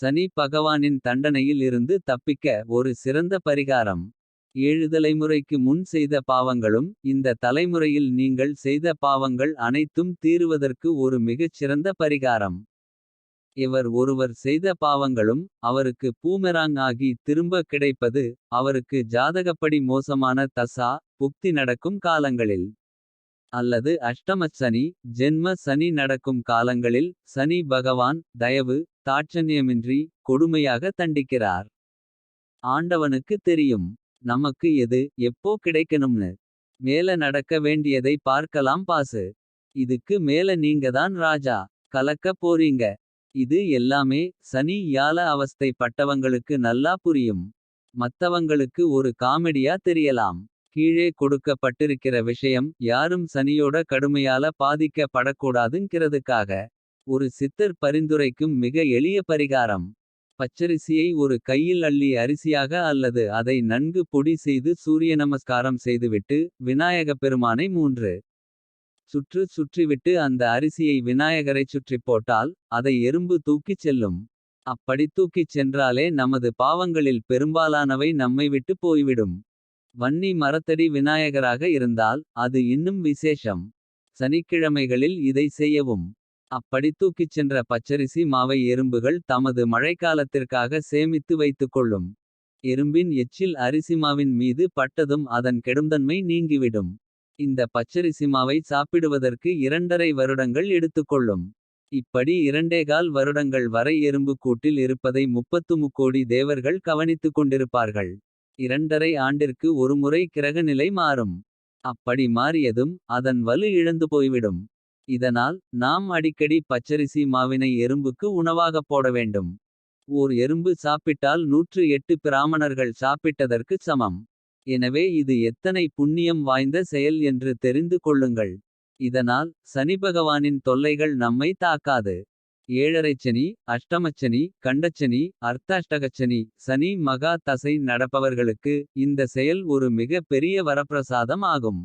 சனி பகவானின் தண்டனையில் இருந்து தப்பிக்க ஒரு சிறந்த பரிகாரம். 7 தலைமுறைக்கு முன் செய்த பாவங்களும் இந்த தலைமுறையில் நீங்கள் செய்த பாவங்கள் அனைத்தும் தீருவதற்கு ஒரு மிகச் சிறந்த பரிகாரம். ஒருவர் செய்த பாவங்களும் அவருக்கு பூமெராங் ஆகி திரும்ப கிடைப்பது. அவருக்கு ஜாதகப்படி மோசமான தசா புக்தி நடக்கும் காலங்களில். அல்லது அஷ்டமச் சனி ஜென்ம சனி நடக்கும் காலங்களில். சனி பகவான் தயவு தாட்சண்யமின்றி கொடுமையாக தண்டிக்கிறார். ஆண்டவனுக்கு தெரியும் நமக்கு எது எப்போ கிடைக்கணும்னு. மேல நடக்க வேண்டியதை பார்க்கலாம் பாசு. இதுக்கு மேல நீங்கதான் ராஜா. கலக்க போறீங்க. இது எல்லாமே சனி யால அவஸ்தை பட்டவங்களுக்கு நல்லா புரியும். மத்தவங்களுக்கு ஒரு காமெடியா தெரியலாம். கீழே கொடுக்கப்பட்டிருக்கிற விஷயம் யாரும் சனியோட கடுமையால பாதிக்க படக்கூடாதுங்கிறதுக்காக. ஒரு சித்தர் பரிந்துரைக்கும் மிக எளிய பரிகாரம். பச்சரிசியை ஒரு கையில் அள்ளி அரிசியாக அல்லது அதை நன்கு பொடி செய்து சூரிய நமஸ்காரம் செய்துவிட்டு. விநாயகப் பெருமானை 3 சுற்றிவிட்டு அந்த அரிசியை விநாயகரைச் சுற்றிப் போட்டால். அதை எறும்பு தூக்கிச் செல்லும். அப்படி தூக்கிச் சென்றாலே நமது பாவங்களில் பெரும்பாலானவை நம்மை விட்டு போய்விடும். வன்னி மரத்தடி விநாயகராக இருந்தால் அது இன்னும் விசேஷம். சனிக்கிழமைகளில் இதை செய்யவும். அப்படி தூக்கிச் சென்ற பச்சரிசி மாவை எறும்புகள் தமது மழைக்காலத்திற்காக சேமித்து வைத்துக்கொள்ளும். எறும்பின் எச்சில் அரிசிமாவின் மீது பட்டதும் அதன் கெடும்தன்மை நீங்கிவிடும். இந்த பச்சரிசிமாவை சாப்பிடுவதற்கு 2½ வருடங்கள் எடுத்துக்கொள்ளும். இப்படி 2¼ வருடங்கள் வரை எறும்பு கூட்டில் இருப்பதை 33 கோடி தேவர்கள் கவனித்துக் கொண்டிருப்பார்கள். 2½ ஆண்டிற்கு ஒருமுறை கிரகநிலை மாறும். அப்படி மாறியதும் அதன் வலு இழந்து போய்விடும். இதனால் நாம் அடிக்கடி பச்சரிசி மாவினை எறும்புக்கு உணவாகப் போட வேண்டும். ஓர் எறும்பு சாப்பிட்டால் 108 பிராமணர்கள் சாப்பிட்டதற்கு சமம். எனவே இது எத்தனை புண்ணியம் வாய்ந்த செயல் என்று தெரிந்து கொள்ளுங்கள். இதனால் சனிபகவானின் தொல்லைகள் நம்மை தாக்காது. 7½ அஷ்டமச்சனி கண்டச்சனி அர்த்தாஷ்டகச்சனி. சனி மகா தசை நடப்பவர்களுக்கு இந்த செயல் ஒரு மிக பெரிய வரப்பிரசாதம் ஆகும்.